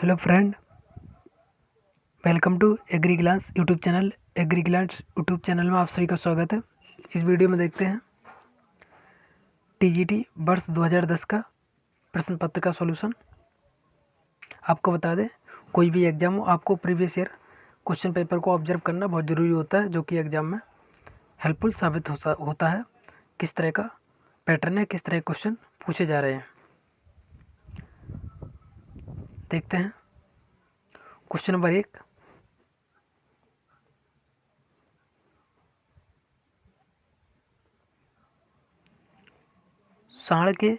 Hello friend, welcome to Agri Glance YouTube channel. Agri Glance YouTube channel में आप सभी का स्वागत है। इस वीडियो में देखते हैं टीजीटी वर्ष 2010 का प्रश्न पत्र का सॉल्यूशन। आपको बता दें, कोई भी एग्जाम हो, आपको प्रीवियस ईयर क्वेश्चन पेपर को ऑब्जर्व करना बहुत ज़रूरी होता है, जो कि एग्जाम में हेल्पफुल साबित होता है। किस तरह का पैटर्न है, किस तरह के क्वेश्चन पूछे जा रहे हैं, देखते हैं। क्वेश्चन नंबर 1, सांड के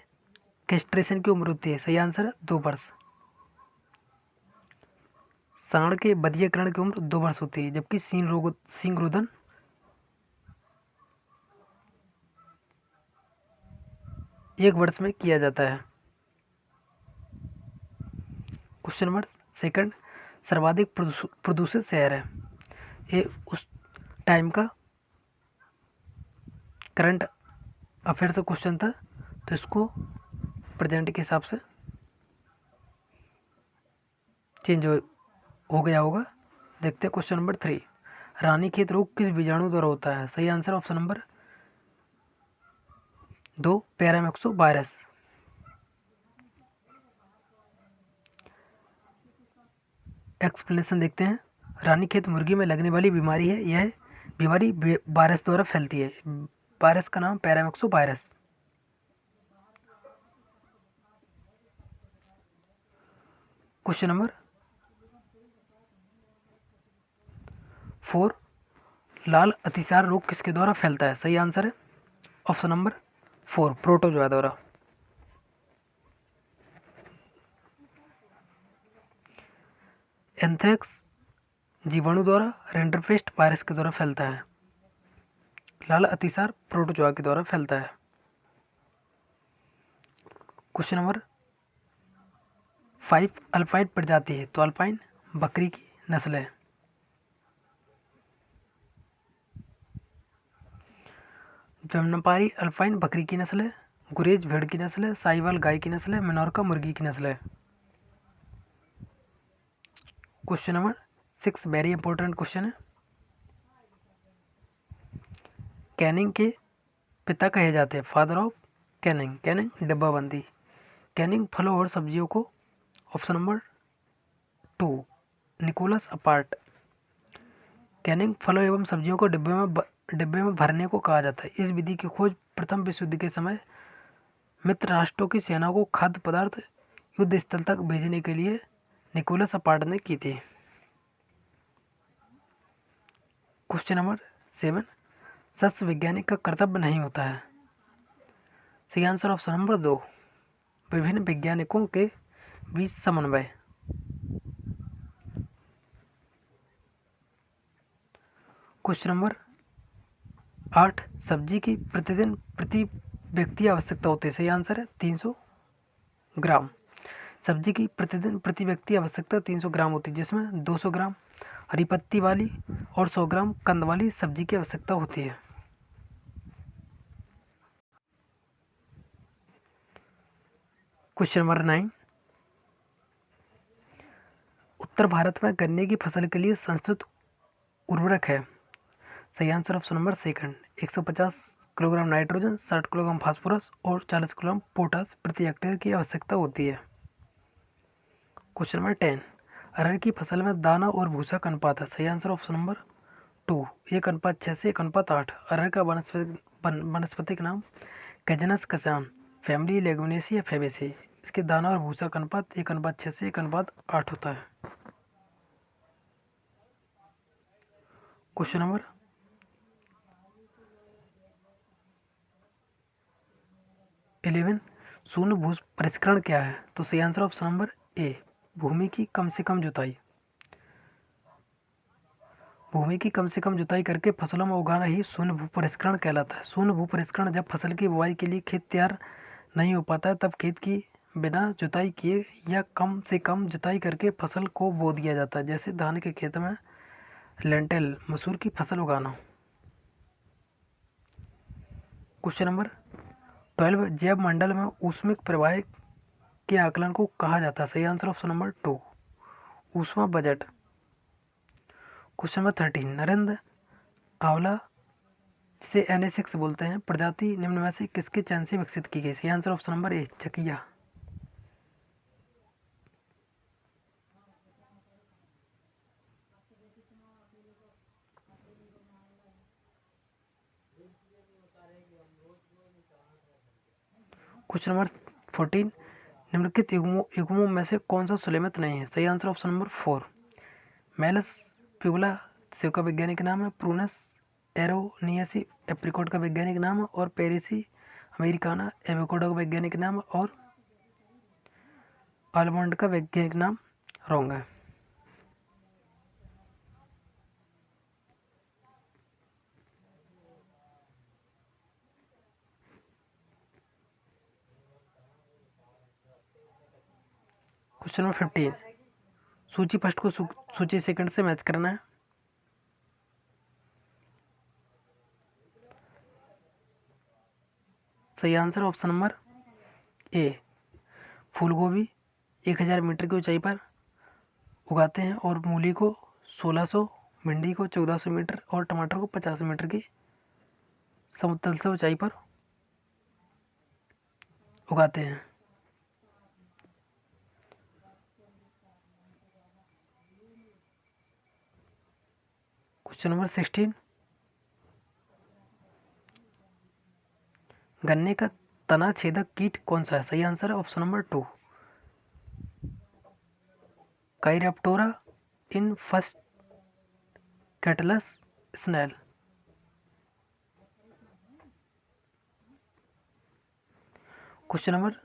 कैस्ट्रेशन की उम्र होती है। सही आंसर है 2 वर्ष। सांड के बधियाकरण की उम्र 2 वर्ष होती है, जबकि सिंगरोधन 1 वर्ष में किया जाता है। क्वेश्चन नंबर 2, सर्वाधिक प्रदूषित शहर है। ये उस टाइम का करंट अफेयर से क्वेश्चन था, तो इसको प्रेजेंट के हिसाब से चेंज हो गया होगा। देखते हैं क्वेश्चन नंबर 3, रानीखेत रोग किस बीजाणु द्वारा होता है। सही answer option number 2, paramyxo virus. Explanation देखते हैं। रानीखेत मुर्गी में लगने वाली बीमारी है। यह बीमारी वायरस द्वारा फैलती है। वायरस का नाम पैरामैक्सो वायरस। क्वेश्चन नंबर 4, लाल अतिसार रोग किसके द्वारा फैलता है। सही आंसर है ऑप्शन नंबर 4, प्रोटोजोआ द्वारा। एंथ्रेक्स जीवाणु द्वारा, रेंडरपेस्ट वायरस के द्वारा फैलता है। लाल अतिसार प्रोटोजोआ के द्वारा फैलता है। क्वेश्चन नंबर 5, अल्पाइन प्रजाति है, तो अल्पाइन बकरी की नस्ल है। जमनापारी अल्पाइन बकरी की नस्ल है। गुरेज भेड़ की नस्ल है। साहिवाल गाय की नस्ल है। मिनोरका मुर्गी की नस्ल है। Question number 6, very important question है। कैनिंग के पिता कहे जाते हैं, फादर ऑफ कैनिंग। कैनिंग डिब्बाबंदी। कैनिंग फलों और सब्जियों को, option number 2, Nicolas Appert. Canning फलों एवं सब्जियों को डिब्बे में भरने को कहा जाता है। इस विधि की खोज प्रथम विश्व युद्ध के समय मित्र राष्ट्रों की सेना को खाद्य पदार्थ युद्ध स्थल तक भेजने के लिए निकोलस अपार्ट ने की थी। क्वेश्चन नंबर 7, सस्य वैज्ञानिक का कर्तव्य नहीं होता है। सही आंसर ऑप्शन नंबर 2, विभिन्न वैज्ञानिकों के बीच समन्वय। क्वेश्चन नंबर 8, सब्जी की प्रतिदिन प्रति व्यक्ति आवश्यकता होती है। सही आंसर है 300 ग्राम। सब्जी की प्रतिदिन प्रति व्यक्ति आवश्यकता 300 ग्राम होती है, जिसमें 200 ग्राम हरी पत्ती वाली और 100 ग्राम कंद वाली सब्जी की आवश्यकता होती है। क्वेश्चन नंबर 9, उत्तर भारत में गन्ने की फसल के लिए संस्तुत उर्वरक है। सही answer option number 2, 150 kilogram nitrogen, 60 kilogram phosphorus और 40 किलोग्राम पोटास प्रति हेक्टेयर की आवश्यकता होती है। क्वेश्चन नंबर 10, अरहर की फसल में दाना और भूसा का अनुपात है। सही आंसर ऑप्शन नंबर 2, 1:6 से 1:8। अरहर का वनस्पतिक नाम कैजनस कसान, फैमिली लेगुमिनेसी या फैबेसी। इसके दाना और भूसा का अनुपात 1:6 से 1:8 होता है। क्वेश्चन नंबर 11, शून्य भू परिष्करण क्या है। तो सही आंसर ऑप्शन नंबर ए, भूमि की कम से कम जुताई। भूमि की कम से कम जुताई करके फसलों में उगाना ही शून्य भू परिष्करण कहलाता है। शून्य भू परिष्करण जब फसल की बुवाई के लिए खेत तैयार नहीं हो पाता है, तब खेत की बिना जुताई किए या कम से कम जुताई करके फसल को बो दिया जाता है, जैसे धान के खेत में लेंटेल मसूर की फसल उगाना। क्वेश्चन नंबर 12, जैव मंडल में ऊष्मिक प्रवाह के आकलन को कहा जाता है। सही आंसर ऑप्शन नंबर 2, ऊष्मा बजट। क्वेश्चन नंबर 13, नरेंद्र आंवला जिसे NA6 बोलते हैं प्रजाति निम्न में से किसके चयन से विकसित की गई? सही answer option number A, Chakia. Question number 14, निम्नलिखित युग्मों में से कौन सा सुलेमित नहीं है? सही आंसर ऑप्शन नंबर 4, मेलस प्यूला सेब का वैज्ञानिक नाम है, प्रूनस एरोनियसी एप्रिकॉट का वैज्ञानिक नाम है, और पेरिसी अमेरिकाना एवोकाडो का वैज्ञानिक नाम है, और आलमंड का वैज्ञानिक नाम रॉन्ग है। क्वेश्चन नंबर 15, सूची फर्स्ट को सूची सेकंड से मैच करना है। सही आंसर ऑप्शन नंबर ए, फूल गोभी 1000 मीटर की ऊंचाई पर उगाते हैं, और मूली को 1600, भिंडी को 1400 मीटर और टमाटर को 50 मीटर की समतल से ऊंचाई पर उगाते हैं। क्वेश्चन नंबर 16, गन्ने का तना छेदक कीट कौन सा है? सही आंसर है ऑप्शन नंबर 2, काइरेप्टोरा इनफस्ट कैटलस snail. Question number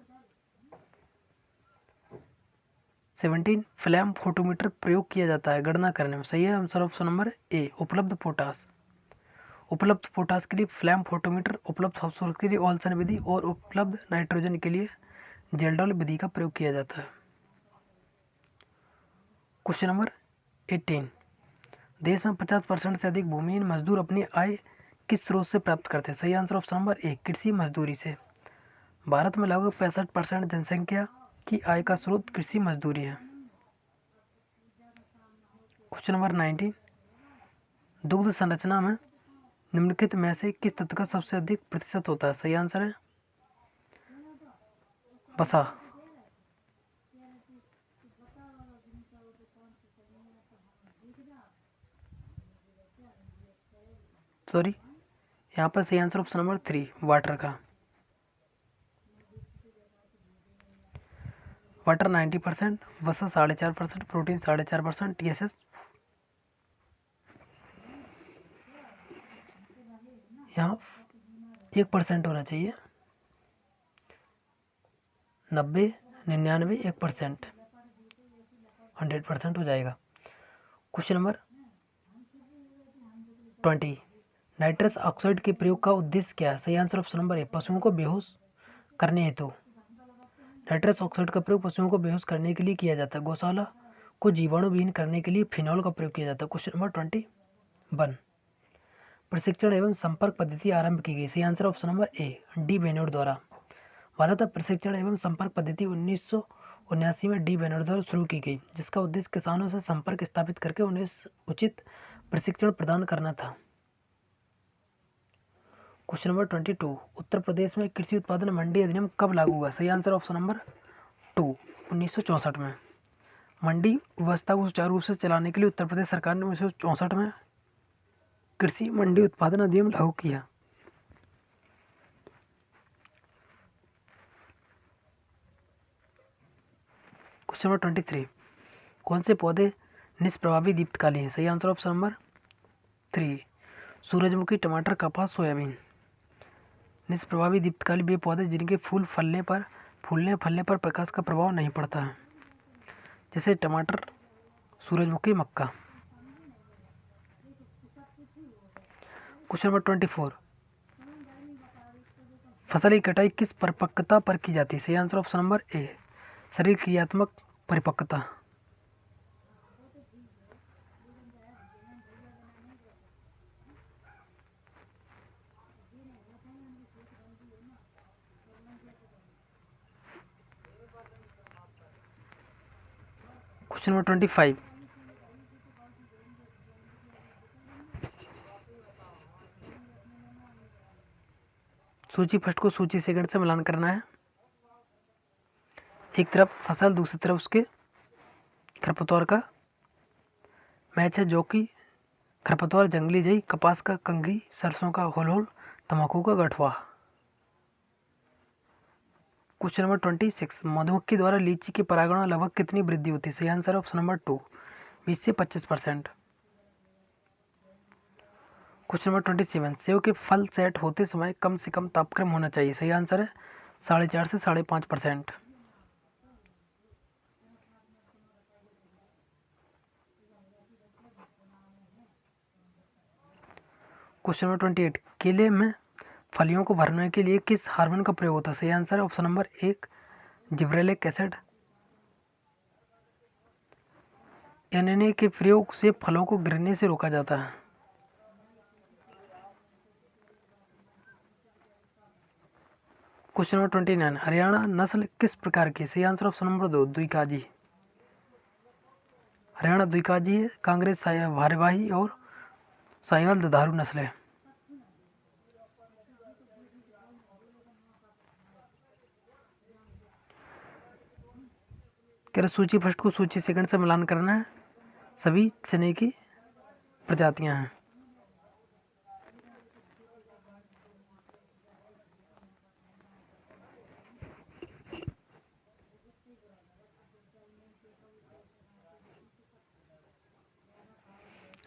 17, flame photometer प्रयोग किया जाता है गणना करने में? सही है आंसर ऑप्शन नंबर ए, उपलब्ध पोटास। उपलब्ध पोटास के लिए फ्लैम फोटोमीटर, उपलब्ध फास्फोरस के लिए ओल्सन विधि, और उपलब्ध नाइट्रोजन के लिए जेल्डॉल विधि का प्रयोग किया जाता है। क्वेश्चन नंबर 18, देश में 50% से अधिक भूमिहीन मजदूर अपनी आय किस स्रोत से प्राप्त करते हैं? सही आंसर ऑप्शन नंबर ए, कृषि मजदूरी से। भारत में लगभग 65% जनसंख्या की आय का स्रोत कृषि मजदूरी है। क्वेश्चन नंबर 19, दुग्ध संरचना में निम्नलिखित में से किस तत्व का सबसे अधिक प्रतिशत होता है? सही आंसर है वसा। सॉरी, यहाँ पर सही आंसर ऑप्शन नंबर 3, वाटर का। वाटर 90%, वसा 4.5%, प्रोटीन 4.5%, TSS यहाँ 1% होना चाहिए। 90, 99, 1%, 100% हो जाएगा। क्वेश्चन नंबर 20, नाइट्रस ऑक्साइड के प्रयोग का उद्देश्य क्या है? सही आंसर ऑप्शन नंबर ए, पशुओं को बेहोश करने हेतु। नाइट्रस ऑक्साइड का प्रयोग पशुओं को बेहोश करने के लिए किया जाता है। गौशाला को जीवाणुविहीन करने के लिए फिनॉल का प्रयोग किया जाता है। क्वेश्चन नंबर 21, प्रशिक्षण एवं संपर्क पद्धति आरंभ की गई? सही आंसर ऑप्शन नंबर ए, डी बेनोड द्वारा। भारत में प्रशिक्षण एवं संपर्क पद्धति 1979 में डी बेनोड द्वारा शुरू की गई, जिसका उद्देश्य किसानों से संपर्क स्थापित करके उन्हें उचित प्रशिक्षण प्रदान करना था। क्वेश्चन नंबर 22, उत्तर प्रदेश में कृषि उत्पादन मंडी अधिनियम कब लागू हुआ? सही आंसर ऑप्शन नंबर 2, 1964 में। मंडी व्यवस्था को सुचारू रूप से चलाने के लिए उत्तर प्रदेश सरकार ने 1964 में कृषि मंडी उत्पादन अधिनियम लागू किया। क्वेश्चन नंबर 23, कौन से पौधे निष्प्रभावी दीप्तकाली हैं? सही आंसर ऑप्शन नंबर 3, सूरजमुखी, टमाटर, कपास, सोयाबीन। निष्प्रभावी दीप्तकाली वे पौधे जिनके फूलने फलने पर प्रकाश का प्रभाव नहीं पड़ता है, जैसे टमाटर, सूरजमुखी, मक्का। क्वेश्चन नंबर 24, फसल की कटाई किस परिपक्वता पर की जाती है? सही आंसर ऑप्शन नंबर ए, शरीर क्रियात्मक परिपक्वता। क्वेश्चन नंबर 25, सूची फर्स्ट को सूची सेकंड से मिलान करना है। एक तरफ फसल, दूसरी तरफ उसके खरपतवार का मैच है, जो कि खरपतवार जंगली जई, कपास का कंघी, सरसों का होल, तम्बाकू का गठवा। क्वेश्चन नंबर 26, मधुमक्खी द्वारा लीची के परागण में लगभग कितनी वृद्धि होती है? सही आंसर ऑप्शन नंबर 2, 20 से 25%। क्वेश्चन नंबर 27, सेब के फल सेट होते समय कम से कम तापक्रम होना चाहिए? सही आंसर है 4.5 से 5.5%। क्वेश्चन नंबर 28, केले में फलियों को भरने के लिए किस हार्मोन का प्रयोग होता है? सही आंसर है option number 1, gibberellic acid. NNA के प्रयोग से फलों को गिरने से रोका जाता है। क्वेश्चन नंबर 29, हरियाणा नस्ल किस प्रकार की? सही आंसर ऑप्शन नंबर 2, द्विकाजी। हरियाणा द्विकाजी है, कांग्रेस भारवाही और साहिवाल दुधारू नस्ल है। कह रहे सूची फर्स्ट को सूची सेकंड से मिलान करना है। सभी चने की प्रजातियां हैं।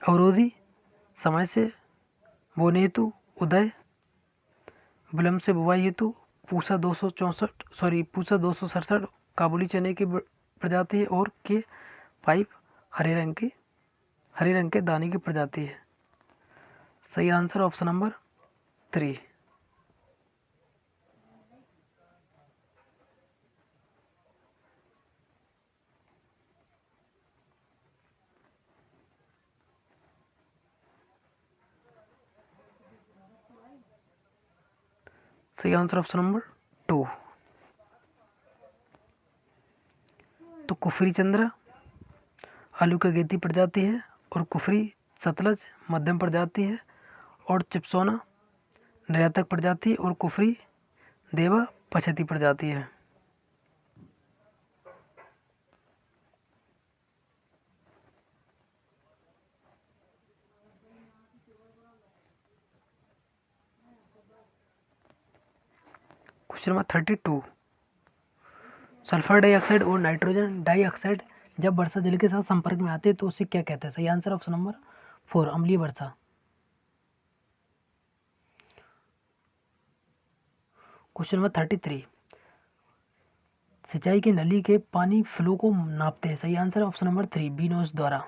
अवरोधी समय से बोने हेतु उदय, विलम्ब से बुवाई हेतु पूसा 267, काबुली चने की प्रजाति है, और K5 हरे रंग के दाने की प्रजाति है। सही आंसर ऑप्शन नंबर 3। सही आंसर ऑप्शन नंबर 2। तो कुफरी चंद्र आलू का गेती प्रजाति है, और कुफरी सतलज मध्यम प्रजाति है, और चिप्सोना निर्यातक प्रजाति, और कुफरी देवा पछती प्रजाति है। क्वेश्चन नंबर 32, सल्फर डाइऑक्साइड और नाइट्रोजन डाइऑक्साइड जब वर्षा जल के साथ संपर्क में आते हैं तो उसे क्या कहते हैं? सही आंसर ऑप्शन नंबर 4, अम्लीय वर्षा। क्वेश्चन नंबर 33, सिंचाई की नली के पानी फ्लो को नापते हैं? सही आंसर ऑप्शन नंबर 3, बीनोच द्वारा।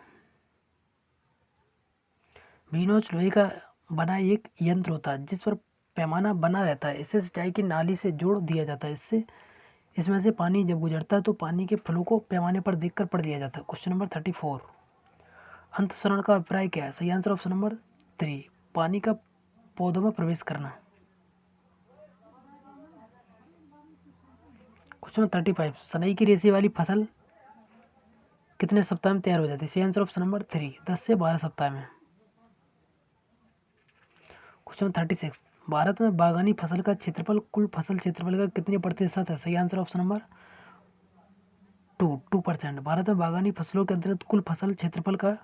बीनोच लोहे का बना एक यंत्र होता है जिस पर पैमाना बना रहता है। इसे सिंचाई की नाली से जोड़ दिया जाता है। इसमें से पानी जब गुजरता है तो पानी के फ्लो को पैमाने पर देखकर पढ़ दिया जाता है। क्वेश्चन नंबर 34, अंतःसरण का अभिप्राय क्या है? सही आंसर ऑप्शन नंबर 3, पानी का पौधों में प्रवेश करना। क्वेश्चन नंबर 35, सनई की रेशे वाली फसल कितने सप्ताह में तैयार हो जाती है? सही आंसर ऑप्शन नंबर 3, 10 से 12 सप्ताह में। क्वेश्चन नंबर 36, भारत में बागवानी फसल का क्षेत्रफल कुल फसल क्षेत्रफल का कितने प्रतिशत है? सही आंसर ऑप्शन नंबर 2%। भारत में बागवानी फसलों के अंतर्गत कुल फसल क्षेत्रफल का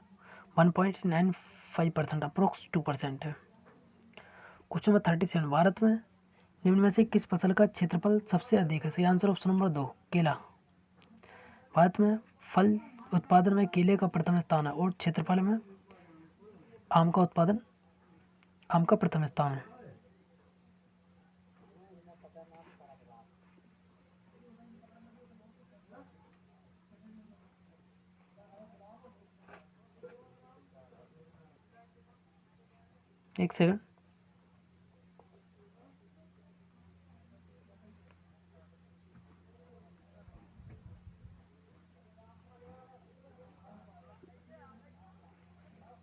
1.95% अप्रोक्स 2% है। क्वेश्चन नंबर 37, भारत में निम्न में से किस फसल का क्षेत्रफल सबसे अधिक है? सही आंसर ऑप्शन नंबर 2, केला। भारत में फल उत्पादन में केले का प्रथम स्थान है, और क्षेत्रफल में आम का प्रथम स्थान है। एक सेकंड।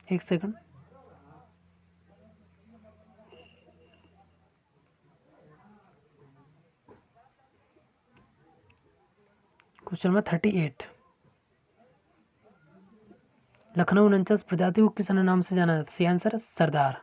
एक सेकंड। क्वेश्चन नंबर 38, लखनऊ 49 प्रजाति को किस अन्य नाम से जाना जाता है? सही आंसर है सरदार।